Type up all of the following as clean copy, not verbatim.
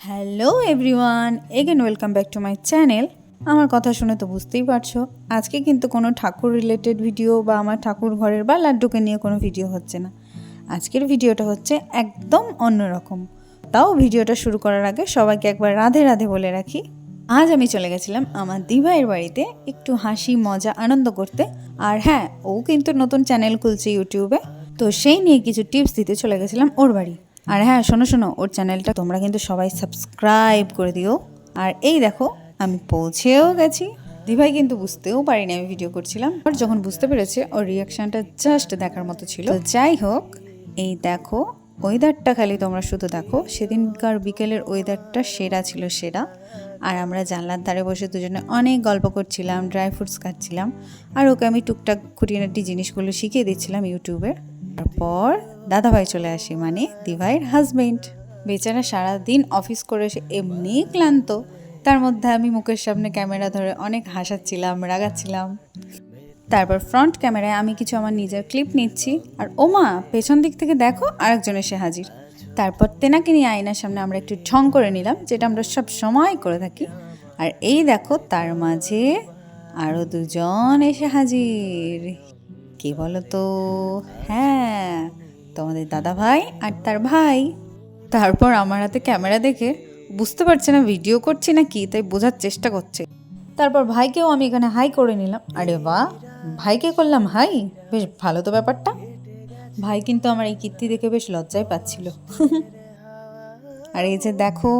Hello everyone, again welcome back to my channel. আমার কথা শুনে তো বুঝতেই পারছো, আজকে কিন্তু কোনো ঠাকুর রিলেটেড ভিডিও বা আমার ঠাকুর ঘরের বা লাড্ডুকে নিয়ে কোনো ভিডিও হচ্ছে না। আজকের ভিডিওটা হচ্ছে একদম অন্যরকম। তাও ভিডিওটা শুরু করার আগে সবাইকে একবার রাধে রাধে বলে রাখি। আজ আমি চলে গেছিলাম আমার দিভাইয়ের বাড়িতে একটু হাসি মজা আনন্দ করতে। আর হ্যাঁ, ও কিন্তু নতুন চ্যানেল খুলছে ইউটিউবে, তো সেই নিয়ে কিছু টিপস দিতে চলে গেছিলাম ওর বাড়ি। আর হ্যাঁ, শোনো ওর চ্যানেলটা তোমরা কিন্তু সবাই সাবস্ক্রাইব করে দিও। আর এই দেখো, আমি পৌঁছেও গেছি। দিভাই কিন্তু বুঝতেও পারিনি আমি ভিডিও করছিলাম, আর যখন বুঝতে পেরেছে ওর রিয়াকশানটা জাস্ট দেখার মতো ছিল। তো যাই হোক, এই দেখো ওয়েদারটা খালি তোমরা শুধু দেখো। সেদিনকার বিকেলের ওয়েদারটা সেরা ছিল, সেরা। আর আমরা জানলার ধারে বসে দুজনে অনেক গল্প করছিলাম, ড্রাই ফ্রুটস খাচ্ছিলাম, আর ওকে আমি টুকটাক খুঁটিনাটি জিনিসগুলো শিখিয়ে দিচ্ছিলাম ইউটিউবে। তারপর দাদাভাই চলে আসে, মানে দিভাইয়ের হাজবেন্ড। বেচারা সারাদিন অফিস করে এসে এমনি ক্লান্ত, তার মধ্যে আমি মুখের সামনে ক্যামেরা ধরে অনেক হাসাচ্ছিলাম, রাগাচ্ছিলাম। তারপর ফ্রন্ট ক্যামেরায় আমি কিছু আমার নিজের ক্লিপ নিচ্ছি, আর ওমা পেছন দিক থেকে দেখো আরেকজন এসে হাজির। তারপর তেনাকে নিয়ে আয়নার সামনে আমরা একটু ঢং করে নিলাম, যেটা আমরা সব সময় করে থাকি। আর এই দেখো তার মাঝে আরও দুজন এসে হাজির। কে বলো তো? হ্যাঁ, তোমাদের দাদা ভাই আর তার ভাই। তারপর আমার হাতে ক্যামেরা দেখে বুঝতে পারছে না ভিডিও করছি না কি, তাই বোঝার চেষ্টা করছে। তারপর ভাইকেও আমি এখানে হাই করে নিলাম। আরে বাহ, ভাইকে করলাম হাই, বেশ ভালো তো ব্যাপারটা। ভাই কিন্তু আমার এই কীর্তি দেখে বেশ লজ্জায় পাচ্ছিল। আর এই যে দেখো,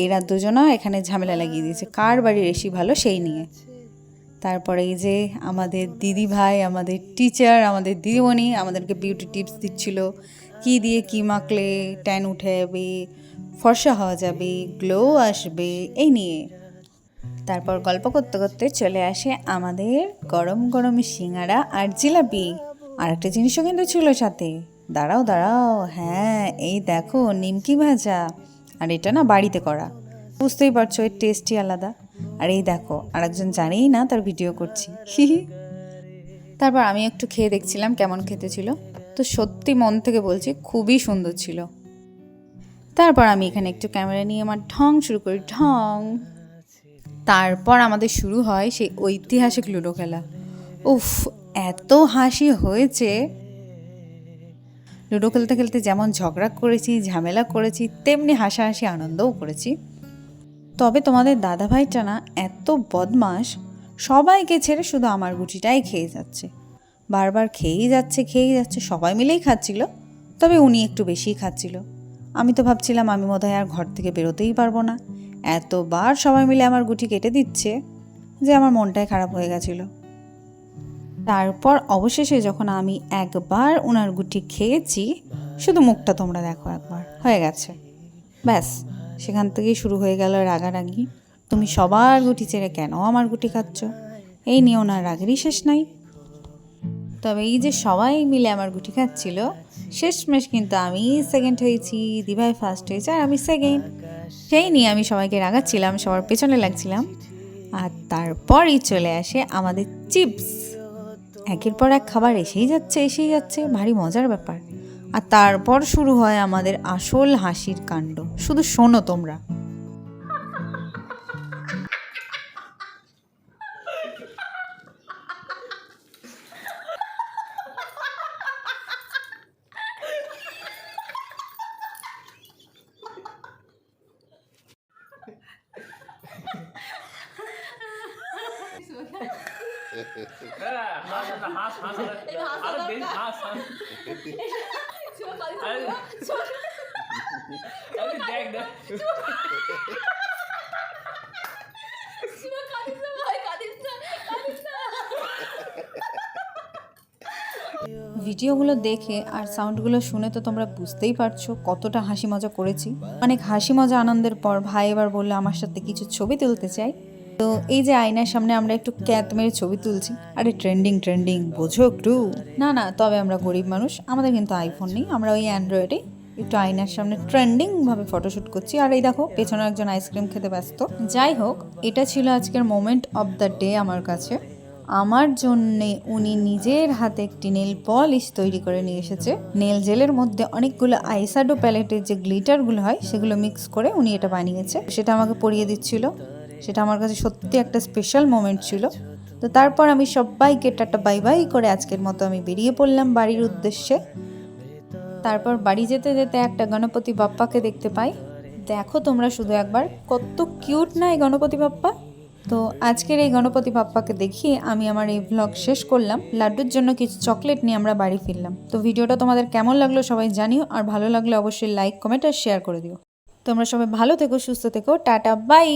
এরা দুজনা এখানে ঝামেলা লাগিয়ে দিয়েছে কার বাড়ির এসি ভালো সেই নিয়ে। তারপরে এই যে আমাদের দিদি ভাই, আমাদের টিচার, আমাদের দিদিমণি আমাদেরকে বিউটি টিপস দিচ্ছিল, কি দিয়ে কি মাখলে ট্যান উঠে যাবে, ফর্সা হওয়া যাবে, গ্লো আসবে, এই নিয়ে। তারপর গল্প করতে করতে চলে আসে আমাদের গরম গরম সিঙ্গারা আর জিলাপি। আর একটা জিনিসও কিন্তু ছিল সাথে। দাঁড়াও, হ্যাঁ এই দেখো নিমকি ভাজা। আর এটা না বাড়িতে করা, বুঝতেই পারছো এর টেস্টই আলাদা। আর এই দেখো আরেকজন জানেই না তার ভিডিও করছি। তারপর আমি একটু খেয়ে দেখছিলাম কেমন খেতে ছিল, তো সত্যি মন থেকে বলছি খুবই সুন্দর ছিল। তারপর আমি এখানে একটু ক্যামেরা নিয়ে আমার ঢং শুরু করি, ঢং। তারপর আমাদের শুরু হয় সেই ঐতিহাসিক লুডো খেলা। উফ, এত হাসি হয়েছে। লুডো খেলতে খেলতে যেমন ঝগড়া করেছি, ঝামেলা করেছি, তেমনি হাসাহাসি আনন্দও করেছি। তবে তোমাদের দাদাভাইটা না এত বদমাস, সবাইকে ছেড়ে শুধু আমার গুটিটাই খেয়ে যাচ্ছে। বারবার খেয়েই যাচ্ছে, সবাই মিলেই খাচ্ছিল, তবে উনি একটু বেশিই খাচ্ছিল। আমি তো ভাবছিলাম আমি বোধহয় আর ঘর থেকে বেরোতেই পারবো না, এতবার সবাই মিলে আমার গুটি কেটে দিচ্ছে যে আমার মনটাই খারাপ হয়ে গেছিল। তারপর অবশেষে যখন আমি একবার ওনার গুটি খেয়েছি, শুধু মুখটা তোমরা দেখো একবার, হয়ে গেছে ব্যাস। সেখান থেকেই শুরু হয়ে গেল রাগারাগি। তুমি সবার গুটি ছেড়ে কেন আমার গুটি খাচ্ছ, এই নিয়ে ওনার রাগেরই শেষ নাই। তবে এই যে সবাই মিলে আমার গুটি খাচ্ছিল, শেষমেশ কিন্তু আমি সেকেন্ড হয়েছি, দিভাই ফার্স্ট হয়েছে আর আমি সেকেন্ড। সেই নিয়ে আমি সবাইকে রাগাচ্ছিলাম, সবার পেছনে লাগছিলাম। আর তারপরই চলে আসে আমাদের চিপস। একের পর এক খাবার এসেই যাচ্ছে, ভারী মজার ব্যাপার। আর তারপর শুরু হয় আমাদের আসল হাসির কাণ্ড, শুধু শোনো তোমরা। ভিডিওগুলো দেখে আর সাউন্ডগুলো শুনে তো তোমরা বুঝতেই পারছো কতটা হাসি মজা করেছি। অনেক হাসি মজা আনন্দের পর ভাই এবার বললো আমার সাথে কিছু ছবি তুলতে চাই। তো এই যে আয়নার সামনে আমরা একটু ক্যাত মেরে ছবি তুলছি। আরে ট্রেন্ডিং বোঝো একটু। না, তবে আমরা গরিব মানুষ, আমাদের কিন্তু আইফোন নেই, আমরা ওই অ্যান্ড্রয়েডে একটু আয়নার সামনে ট্রেন্ডিংভাবে ফটোশ্যুট করছি। আর এই দেখো পেছনে একজন আইসক্রিম খেতে ব্যস্ত। যাই হোক, এটা ছিল আজকের মোমেন্ট অফ দ্য ডে আমার কাছে। আমার জন্যে উনি নিজের হাতে একটি নেল পলিশ তৈরি করে নিয়ে এসেছে। নেল জেলের মধ্যে অনেকগুলো আইশ্যাডো প্যালেটের যে গ্লিটারগুলো হয় সেগুলো মিক্স করে উনি এটা বানিয়েছে। সেটা আমাকে পরিয়ে দিচ্ছিল। সেটা আমার কাছে সত্যি একটা স্পেশাল মোমেন্ট ছিল। তো তারপর আমি সবাইকে টাটা বাই বাই করে আজকের মতো আমি বেরিয়ে পড়লাম বাড়ির উদ্দেশ্যে। তারপর বাড়ি যেতে যেতে একটা গণপতি বাপ্পাকে দেখতে পাই। দেখো তোমরা শুধু একবার, কত কিউট না এই গণপতি বাপ্পা। তো আজকের এই গণপতি বাপ্পাকে দেখিয়ে আমি আমার এই ভ্লগ শেষ করলাম। লাড্ডুর জন্য কিছু চকলেট নিয়ে আমরা বাড়ি ফিরলাম। তো ভিডিওটা তোমাদের কেমন লাগলো সবাই জানিও, আর ভালো লাগলে অবশ্যই লাইক, কমেন্ট আর শেয়ার করে দিও। তোমরা সবাই ভালো থেকো, সুস্থ থেকো, টাটা বাই।